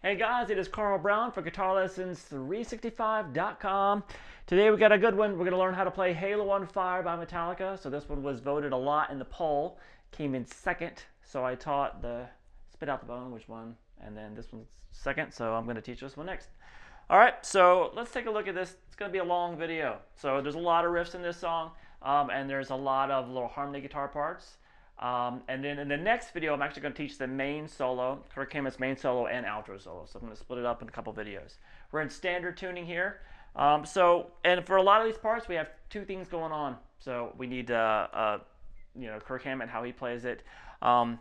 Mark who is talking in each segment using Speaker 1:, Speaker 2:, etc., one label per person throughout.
Speaker 1: Hey guys, it is Carl Brown for GuitarLessons365.com. Today we got a good one. We're going to learn how to play Halo on Fire by Metallica. So this one was voted a lot in the poll. Came in second. So I taught the Spit Out the Bone, which one, and then this one's second. So I'm going to teach this one next. All right, so let's take a look at this. It's going to be a long video. So there's a lot of riffs in this song, and there's a lot of little harmony guitar parts. And then in the next video, I'm actually going to teach the main solo, Kirk Hammett's main solo and outro solo. So I'm going to split it up in a couple videos. We're in standard tuning here. And for a lot of these parts, we have two things going on. So we need, Kirk Hammett, how he plays it live,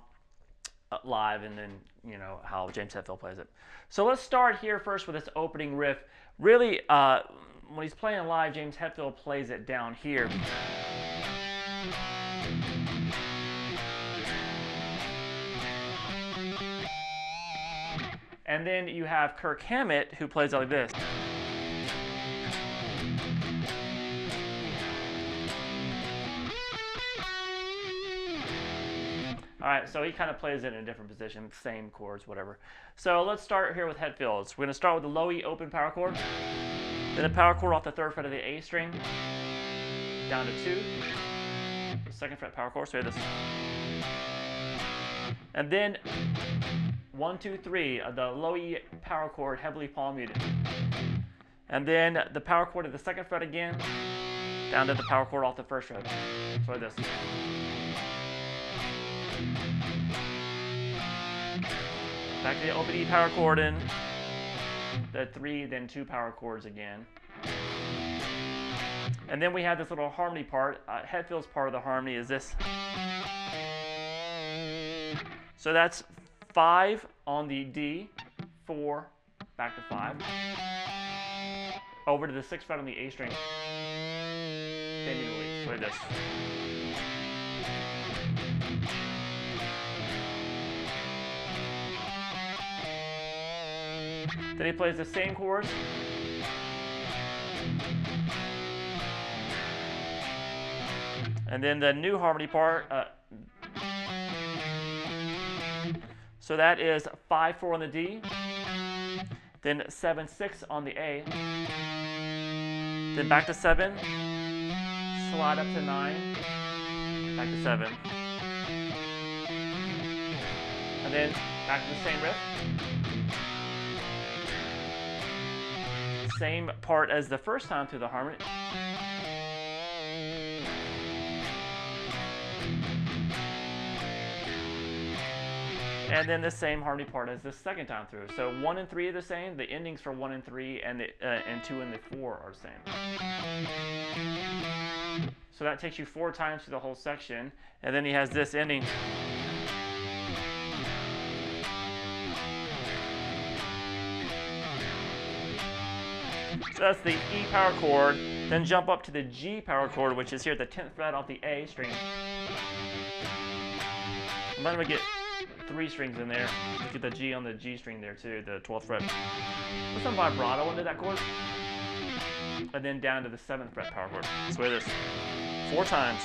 Speaker 1: and then, how James Hetfield plays it. So let's start here first with this opening riff. Really, when he's playing live, James Hetfield plays it down here. And then you have Kirk Hammett, who plays like this. All right, so he kind of plays it in a different position, same chords, whatever. So let's start here with Hetfield's. We're going to start with the low E open power chord, then a power chord off the 3rd fret of the A string, down to 2, the 2nd fret power chord, so we have this. And then 1, 2, 3, the low E power chord, heavily palm muted. And then the power chord of the 2nd fret again, down to the power chord off the 1st fret. So like this. Back to the open E power chord in, the 3, then 2 power chords again. And then we have this little harmony part. Hetfield's part of the harmony is this. So that's 5 on the D, 4, back to 5, over to the 6th fret on the A string, then you release, like this. Then he plays the same chords. And then the new harmony part, so that is 5, 4 on the D, then 7, 6 on the A, then back to 7, slide up to 9, back to 7, and then back to the same riff. Same part as the first time through the harmony. And then the same harmony part as the second time through. So 1 and 3 are the same. The endings for 1 and 3 and 2 and the 4 are the same. So that takes you 4 times through the whole section. And then he has this ending. So that's the E power chord. Then jump up to the G power chord, which is here at the 10th fret off the A string. I'm going to get 3 strings in there. Let's get the G on the G string there too, the 12th fret. Put some vibrato into that chord. And then down to the 7th fret power chord. So it is 4 times.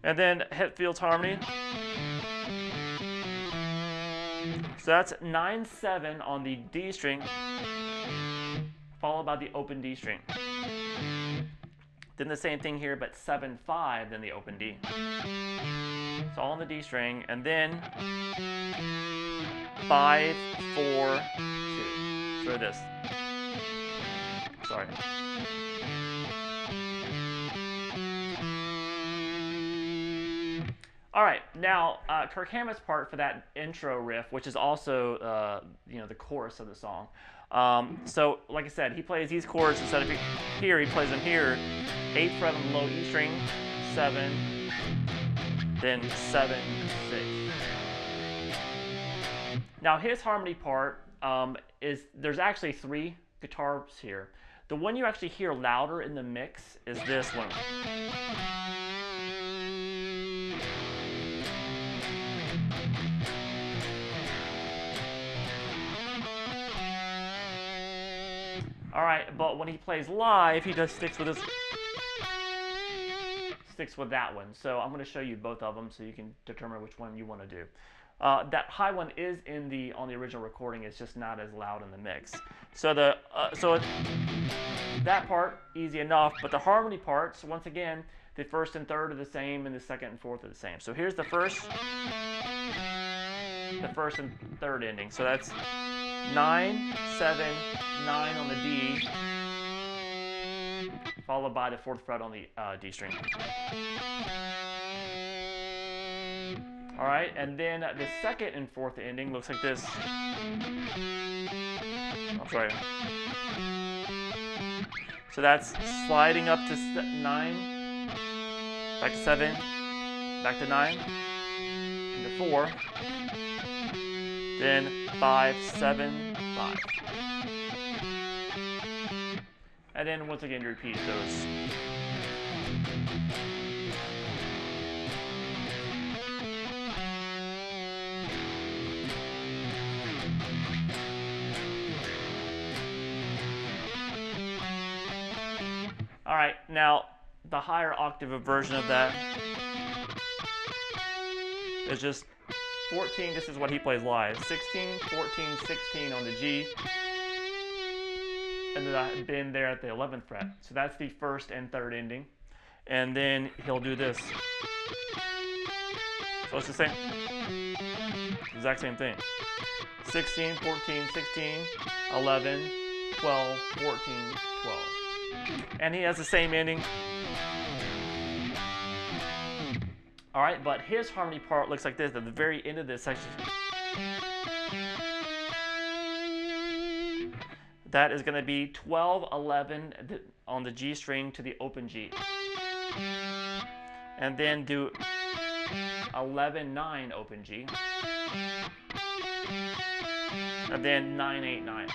Speaker 1: And then Hetfield's harmony. So that's 9, 7 on the D string, followed by the open D string. Then the same thing here, but 7, 5, then the open D. So all on the D string, and then 5, 4, 2. So this. Sorry. All right, now Kirk Hammett's part for that intro riff, which is also the chorus of the song. So like I said, he plays these chords instead of here. He plays them here, 8th fret on the low E string, 7, then 7, 6. Now his harmony part there's actually 3 guitars here. The one you actually hear louder in the mix is this one. All right, but when he plays live, he just sticks with his sticks with that one. So I'm going to show you both of them so you can determine which one you want to do. That high one is on the original recording. It's just not as loud in the mix. So that part easy enough, but the harmony parts, once again, the first and third are the same, and the second and fourth are the same. So here's the first and third ending. So that's 9, 7, 9 on the D, followed by the fourth fret on the D string. All right, and then the second and fourth ending looks like this. I'm sorry. So that's sliding up to 9, back to 7, back to 9, into 4, then 5, 7, 5. And then once again, you repeat those. All right, now the higher octave version of that is just 14. This is what he plays live. 16, 14, 16 on the G, and then I've been there at the 11th fret. So that's the first and third ending, and then he'll do this. So it's the same, exact same thing. 16, 14, 16, 11, 12, 14, 12. And he has the same ending. All right, but his harmony part looks like this at the very end of this section. That is going to be 12, 11 on the G string to the open G. And then do 11, 9 open G. And then 9, 8, 9.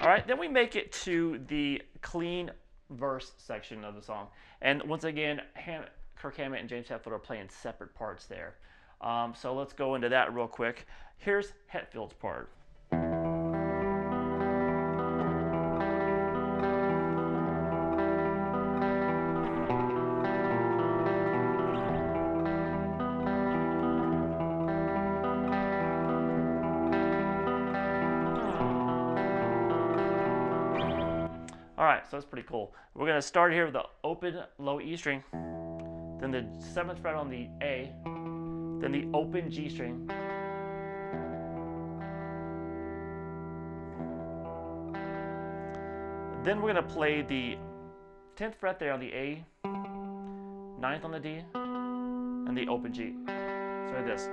Speaker 1: All right, then we make it to the clean verse section of the song. And once again, Kirk Hammett and James Hetfield are playing separate parts there. So let's go into that real quick. Here's Hetfield's part. All right, so that's pretty cool. We're going to start here with the open low E string, then the 7th fret on the A, then the open G string, then we're going to play the 10th fret there on the A, 9th on the D, and the open G. So like this.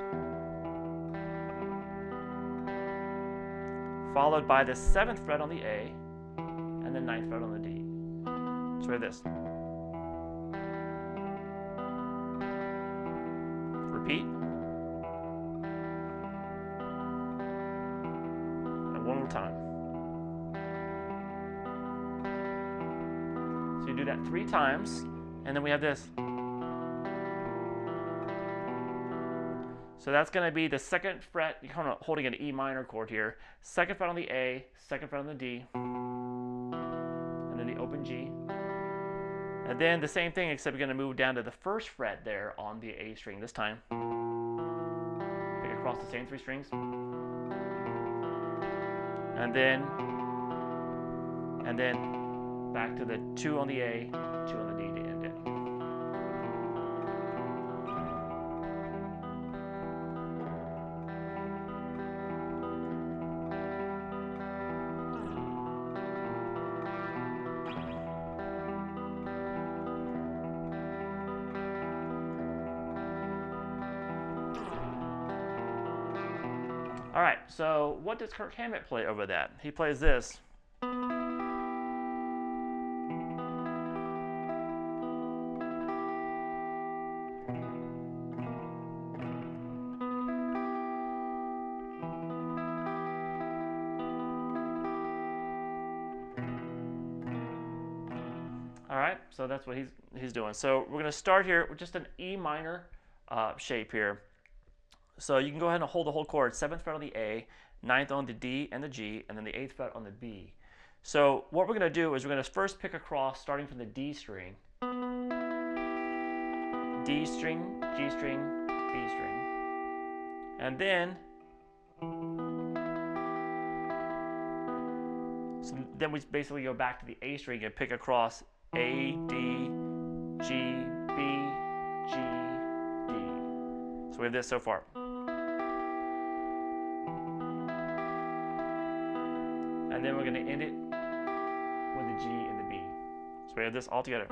Speaker 1: Followed by the 7th fret on the A, and the 9th fret on the D. So like this. Repeat. And one more time. So you do that 3 times, and then we have this. So that's going to be the 2nd fret, you're kind of holding an E minor chord here. 2nd fret on the A, 2nd fret on the D, and then the open G. And then the same thing, except you're going to move down to the 1st fret there on the A string this time. Pick across the same 3 strings. And then back to the 2 on the A, 2 on the D to end it. All right, so what does Kirk Hammett play over that? He plays this. All right, so that's what he's doing. So we're going to start here with just an E minor shape here. So you can go ahead and hold the whole chord, 7th fret on the A, 9th on the D and the G, and then the 8th fret on the B. So what we're going to do is we're going to first pick across starting from the D string. D string, G string, B string. And then we basically go back to the A string and pick across A, D, G, B, G, D. So we have this so far. And then we're going to end it with the G and the B. So we have this all together.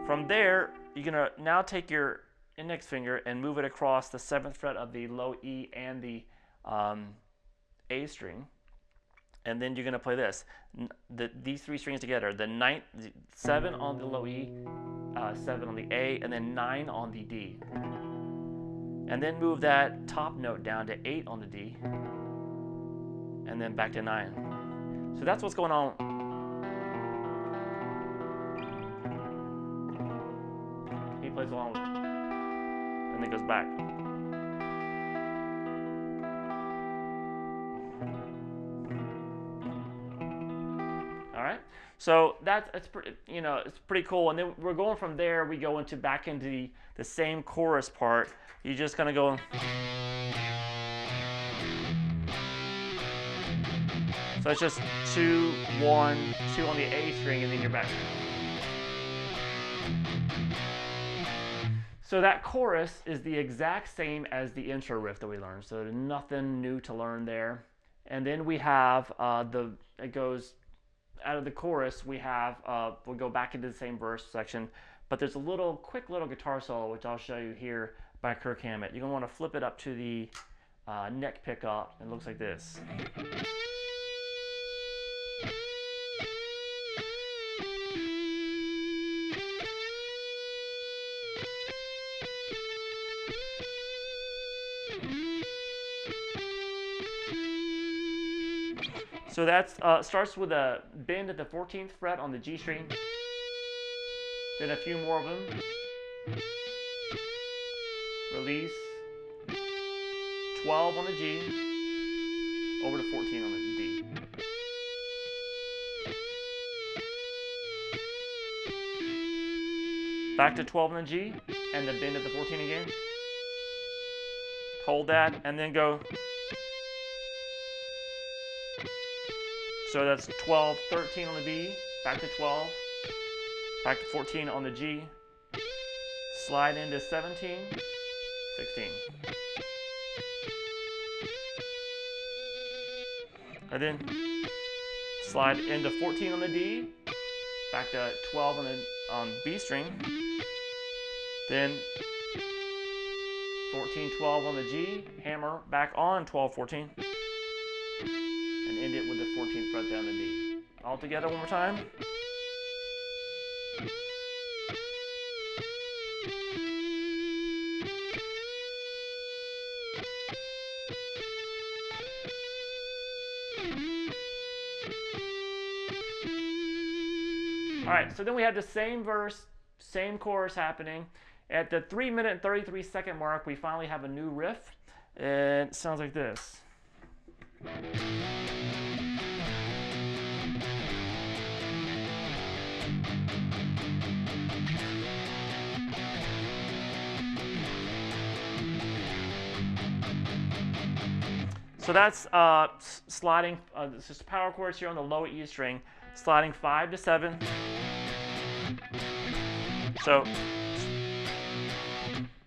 Speaker 1: From there, you're going to now take your index finger and move it across the 7th fret of the low E and the A string. And then you're going to play this. These three strings together. The 7 on the low E, 7 on the A, and then 9 on the D. And then move that top note down to 8 on the D. And then back to 9. So that's what's going on. He plays along with it. And then goes back. All right. So it's pretty, it's pretty cool. And then we're going from there. We go back into the same chorus part. You just kind of go. So it's just 2, 1, 2 on the A string, and then you're back. So that chorus is the exact same as the intro riff that we learned. So nothing new to learn there. And then we have it goes out of the chorus. We have we'll go back into the same verse section, but there's a quick little guitar solo which I'll show you here by Kirk Hammett. You're gonna want to flip it up to the neck pickup. It looks like this. So that starts with a bend at the 14th fret on the G string, then a few more of them, release, 12 on the G, over to 14 on the D. Back to 12 on the G, and the bend at the 14 again. Hold that, and then go. So that's 12, 13 on the B, back to 12, back to 14 on the G, slide into 17, 16. And then slide into 14 on the D, back to 12 on B string, then 14, 12 on the G, hammer back on 12, 14. And end it with the 14th fret down the D. All together one more time. All right, so then we have the same verse, same chorus happening. At the 3-minute and 33-second mark, we finally have a new riff. And it sounds like this. So that's sliding, it's just power chords here on the low E string, sliding 5 to 7. So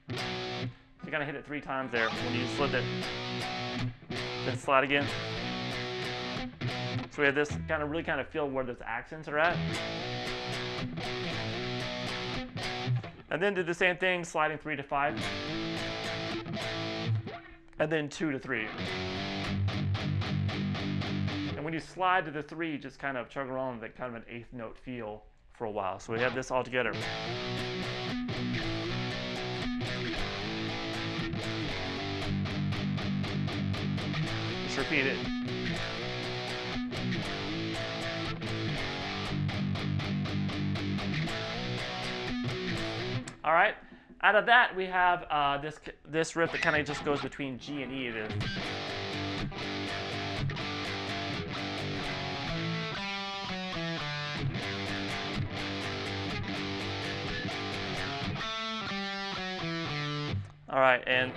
Speaker 1: you're gonna hit it 3 times there when you slip it. Then slide again. So we have this really feel where those accents are at. And then do the same thing, sliding 3 to 5. And then 2 to 3. And when you slide to the 3, just kind of chug along with an 8th note feel for a while. So we have this all together. Just repeat it. All right. Out of that, we have this riff that kind of just goes between G and E. It is. All right, and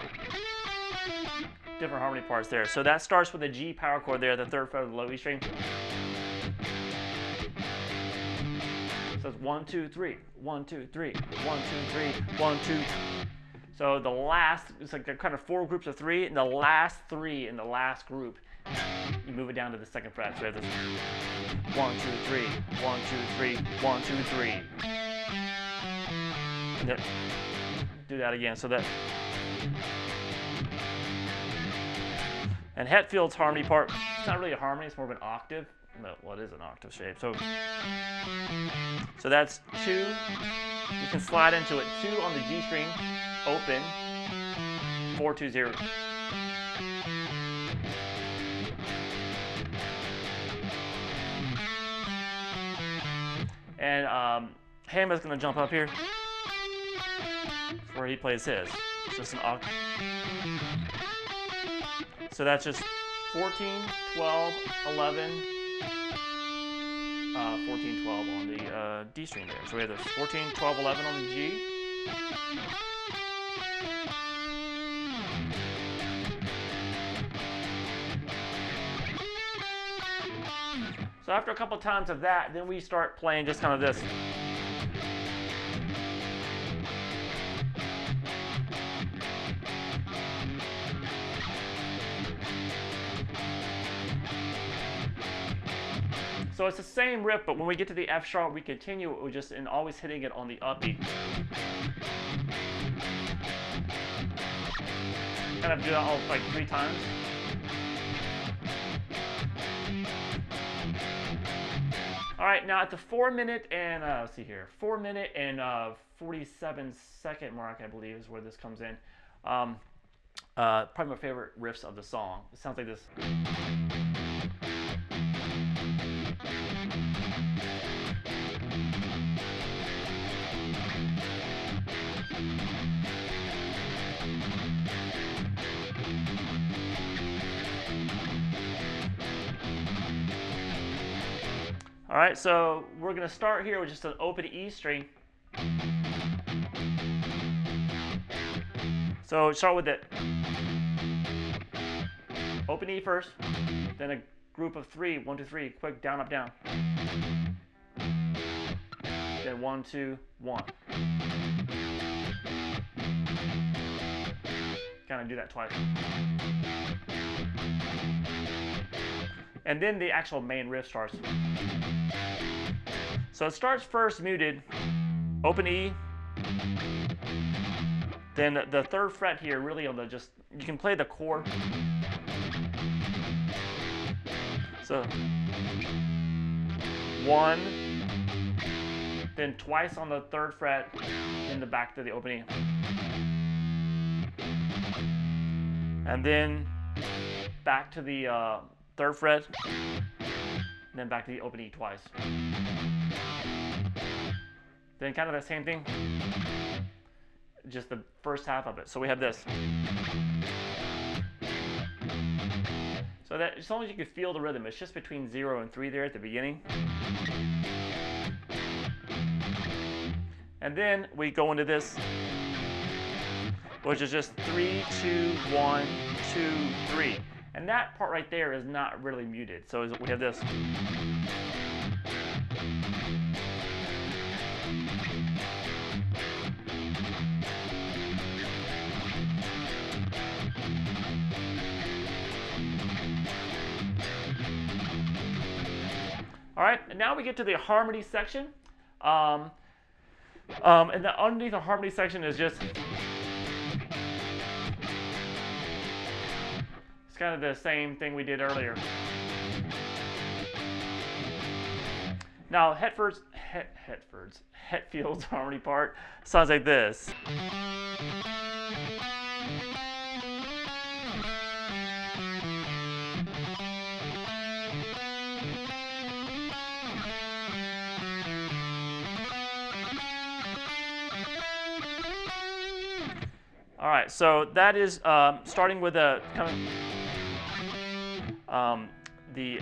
Speaker 1: different harmony parts there. So that starts with a G power chord there, the 3rd fret of the low E string. So it's 1, 2, 3, 1, 2, 3, 1, 2, 3, 1, 2. So the last, it's like they're kind of 4 groups of 3, and the last 3 in the last group, you move it down to the 2nd fret. So we have this 1, 2, 3, 1, 2, 3, 1, 2, 3. And then do that again. So that. And Hetfield's harmony part, it's not really a harmony, it's more of an octave. Well, it is an octave shape. So that's 2. You can slide into it. 2 on the G string, open, 4, 2, 0. And Hammett's going to jump up here. That's where he plays his. It's just an octave. So that's just 14, 12, 11, 14, 12 on the D string there. So we have this 14, 12, 11 on the G. So after a couple times of that, then we start playing just kind of this. So it's the same riff, but when we get to the F sharp, we continue it with just and always hitting it on the upbeat. Kind of do that all like 3 times. All right, now at the 4-minute and let's see here, 4-minute and 47-second mark, I believe, is where this comes in. Probably my favorite riffs of the song. It sounds like this. All right, so we're going to start here with just an open E string. So start with it. Open E first, then a group of 3, 1, 2, 3, quick down, up, down. Then 1, 2, 1. Kind of do that twice. And then the actual main riff starts. So it starts first muted, open E, then the 3rd fret here really on the just, you can play the chord. So 1, then twice on the 3rd fret, then the back to the open E. And then back to the 3rd fret, then back to the open E twice. Then kind of the same thing, just the first half of it. So we have this. So that as long as you can feel the rhythm, it's just between 0 and 3 there at the beginning. And then we go into this, which is just 3, 2, 1, 2, 3. And that part right there is not really muted. So we have this. All right, and now we get to the harmony section. And underneath the harmony section is just, it's kind of the same thing we did earlier. Now Hetfield's harmony part sounds like this. All right, so that is starting with a kind of the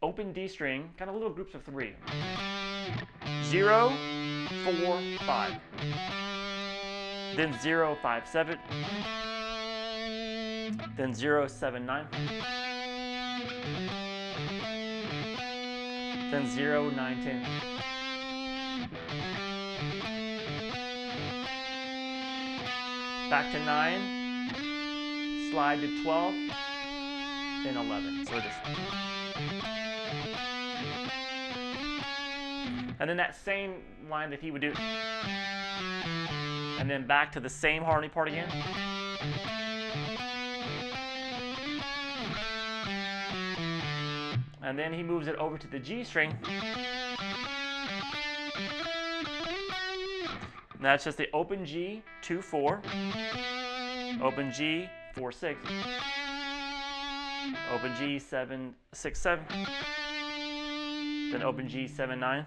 Speaker 1: open D string, kind of little groups of 3. 0, 4, 5. Then 0, 5, 7. Then 0, 7, 9. Then 0, 9, 10. Back to 9, slide to 12, then 11. So just, and then that same line that he would do, and then back to the same harmony part again. And then he moves it over to the G string. And that's just the open G, 2, 4, open G, 4, 6, open G, 7, 6, 7, then open G, 7, 9,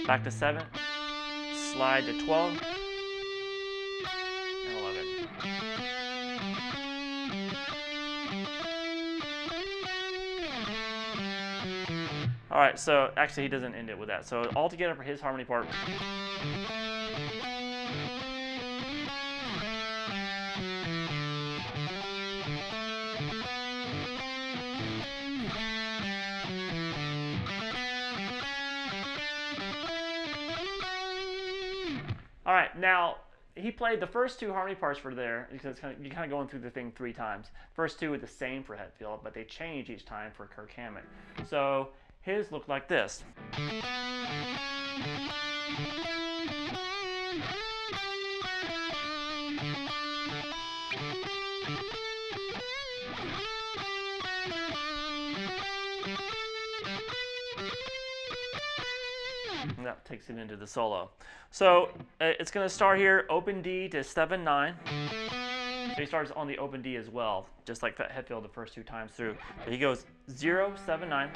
Speaker 1: back to 7, slide to 12, and 11. All right, so actually he doesn't end it with that. So all together for his harmony part. All right, now he played the first 2 harmony parts for there because you're kind of going through the thing 3 times. First 2 are the same for Hetfield, but they change each time for Kirk Hammett. So his looked like this. And that takes it into the solo. So it's going to start here, open D to 7, 9. So he starts on the open D as well, just like Hetfield the first 2 times through. But he goes 0, 7, 9,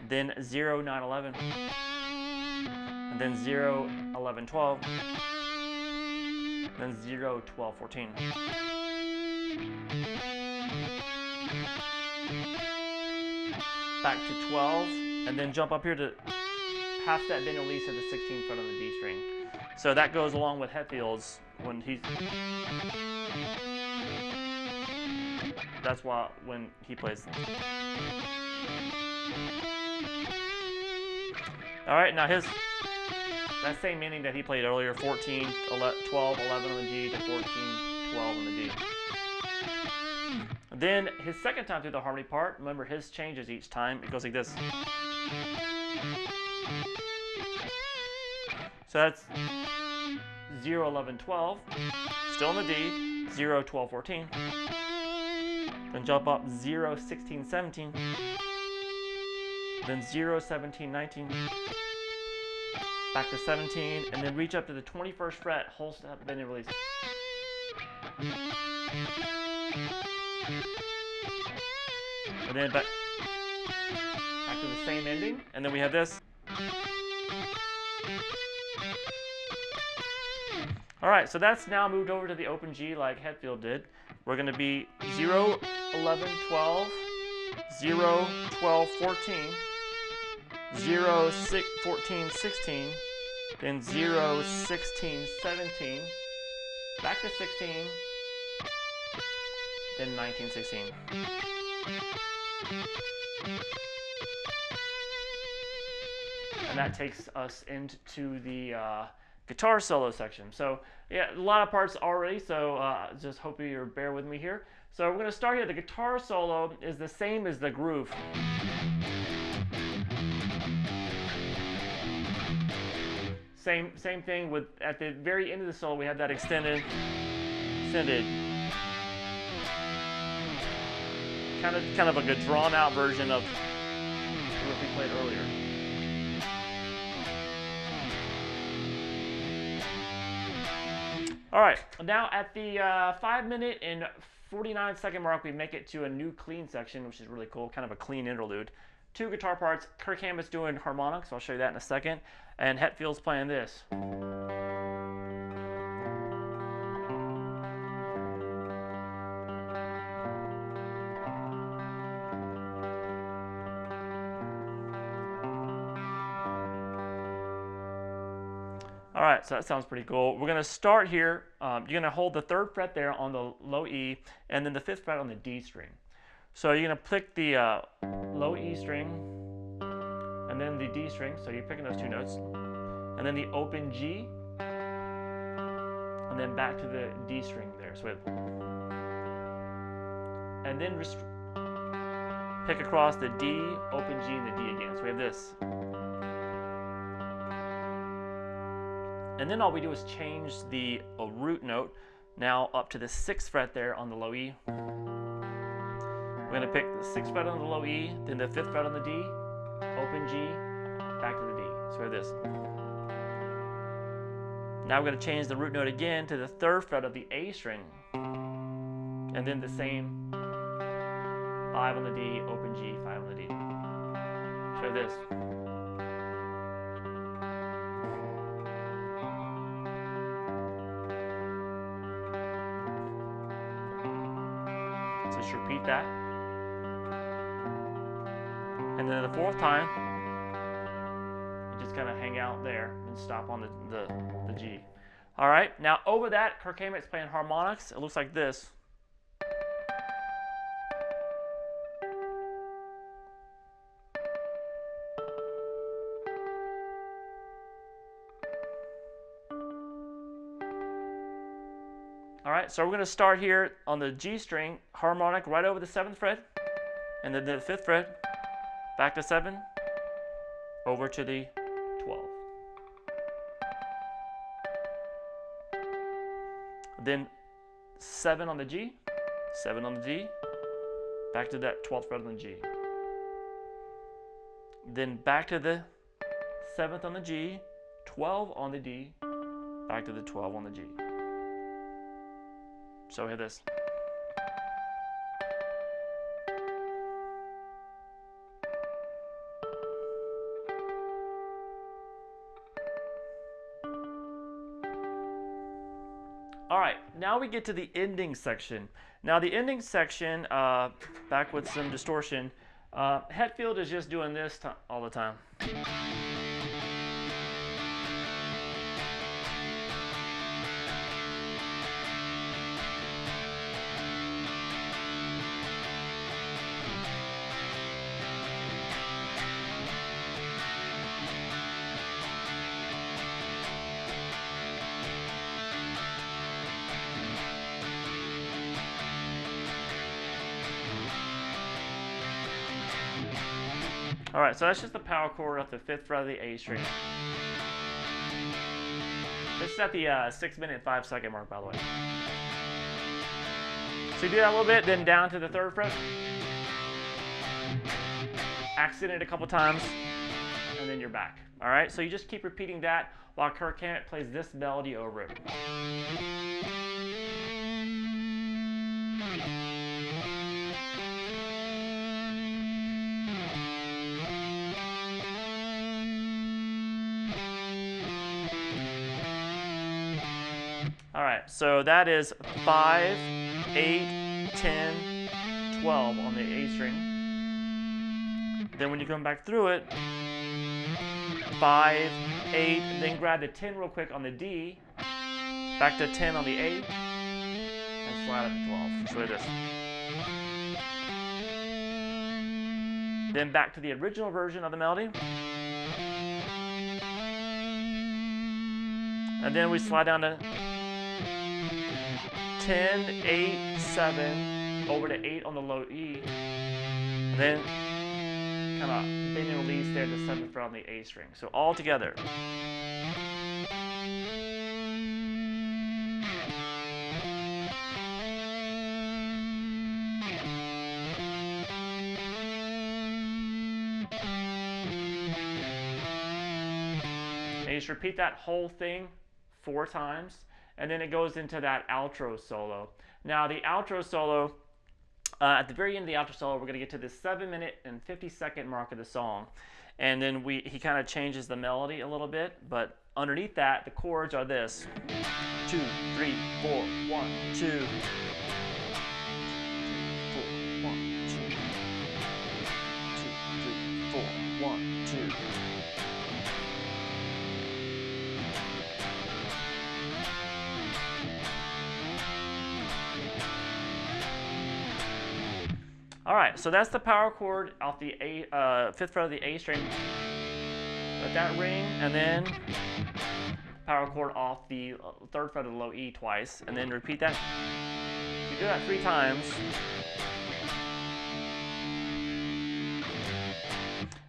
Speaker 1: then 0, 9, 11, and then 0, 11, 12, then 0, 12, 14. Back to 12, and then jump up here to half step bend release at the 16th fret on the D string. So that goes along with Hetfield's when he's. That's why when he plays. All right, now his that same ending that he played earlier, 14, 12, 11 on the G to 14, 12 on the D. Then his second time through the harmony part, remember his changes each time. It goes like this. So that's 0, 11, 12, still in the D, 0, 12, 14. Then jump up 0, 16, 17. Then 0, 17, 19. Back to 17, and then reach up to the 21st fret, whole step, bend and release. And then back to the same ending, and then we have this. All right, so that's now moved over to the open G like Hetfield did. We're going to be 0, 11, 12, 0, 12, 14, 0, 6, 14, 16, then 0, 16, 17, back to 16, then 19, 16. And that takes us into the guitar solo section. So yeah, a lot of parts already, so just hope you bear with me here. So we're going to start here. The guitar solo is the same as the groove. Same thing with at the very end of the solo we have that extended kind of like a drawn out version of what we played earlier. All right, now at the 5-minute and 49-second mark, we make it to a new clean section, which is really cool, kind of a clean interlude. 2 guitar parts. Kirk Hammett's doing harmonics, I'll show you that in a second, and Hetfield's playing this. All right, so that sounds pretty cool. We're gonna start here. You're gonna hold the 3rd fret there on the low E, and then the 5th fret on the D string. So you're gonna pick the low E string, and then the D string. So you're picking those 2 notes, and then the open G, and then back to the D string there. So and then pick across the D, open G, and the D again. So we have this. And then all we do is change the root note now up to the 6th fret there on the low E. We're going to pick the 6th fret on the low E, then the 5th fret on the D, open G, back to the D. So we have this. Now we're going to change the root note again to the 3rd fret of the A string, and then the same 5 on the D, open G, 5 on the D. So we have this. So just repeat that. And then the 4th time, you just kind of hang out there and stop on the G. All right, now over that, Kirk Hammett's playing harmonics. It looks like this. All right, so we're going to start here on the G string, harmonic right over the 7th fret, and then the 5th fret, back to 7, over to the 12. Then 7 on the G, 7 on the D, back to that 12th fret on the G. Then back to the 7th on the G, 12 on the D, back to the 12 on the G. So we have this. All right, now we get to the ending section. Now the ending section, back with some distortion, Hetfield is just doing this all the time. All right, so that's just the power chord off the 5th fret of the A string. This is at the 6-minute and 5-second mark, by the way. So you do that a little bit, then down to the 3rd fret. Accent it a couple times, and then you're back. All right, so you just keep repeating that while Kirk Hammett plays this melody over it. All right, so that is 5, 8, 10, 12 on the A string. Then when you come back through it, 5, 8, then grab the 10 real quick on the D, back to 10 on the A, and slide up to 12. Just like this. Then back to the original version of the melody. And then we slide down to 10, 8, 7, over to 8 on the low E, and then kind of bend and release there to 7th fret on the A string. So all together. And you just repeat that whole thing 4 times. And then it goes into that outro solo. Now the outro solo, at the very end of the outro solo, we're going to get to the 7-minute and 50-second mark of the song. And then he kind of changes the melody a little bit, but underneath that, the chords are this. 2, 3, 4, 1, 2. 4, 1, 2. 2, 3, 4, 1, 2. All right, so that's the power chord off the A, 5th fret of the A string. Let that ring, and then power chord off the 3rd fret of the low E twice, and then repeat that. You do that 3 times.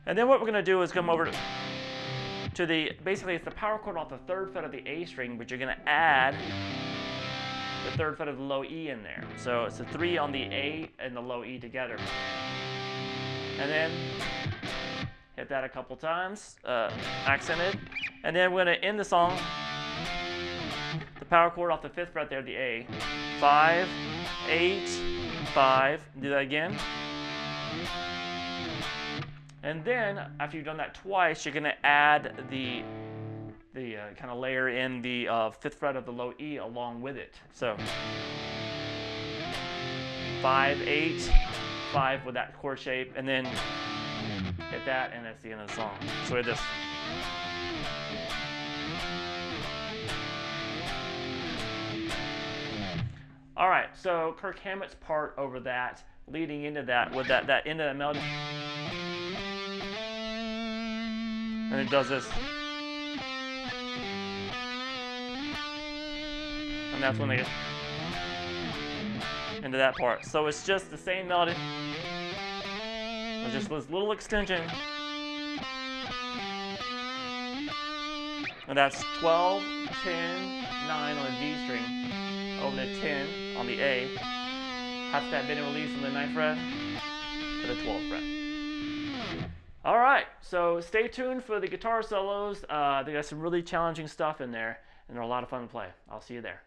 Speaker 1: And then what we're going to do is come over to the, basically it's the power chord off the 3rd fret of the A string, but you're going to add the 3rd fret of the low E in there. So it's a 3 on the A and the low E together. And then hit that a couple times, accented. And then we're going to end the song, the power chord off the 5th fret there, the A. 5, 8, 5. Do that again. And then, after you've done that twice, you're going to add the kind of layer in the 5th fret of the low E along with it. So 5, 8, 5 with that chord shape, and then hit that, and that's the end of the song. So we have this. All right, so Kirk Hammett's part over that, leading into that, with that end of that melody. And it does this. And that's when they get into that part. So it's just the same melody. It's just this little extension. And that's 12, 10, 9 on the D string, over the 10 on the A. Half that bend and release on the 9th fret to the 12th fret. All right, so stay tuned for the guitar solos. They got some really challenging stuff in there, and they're a lot of fun to play. I'll see you there.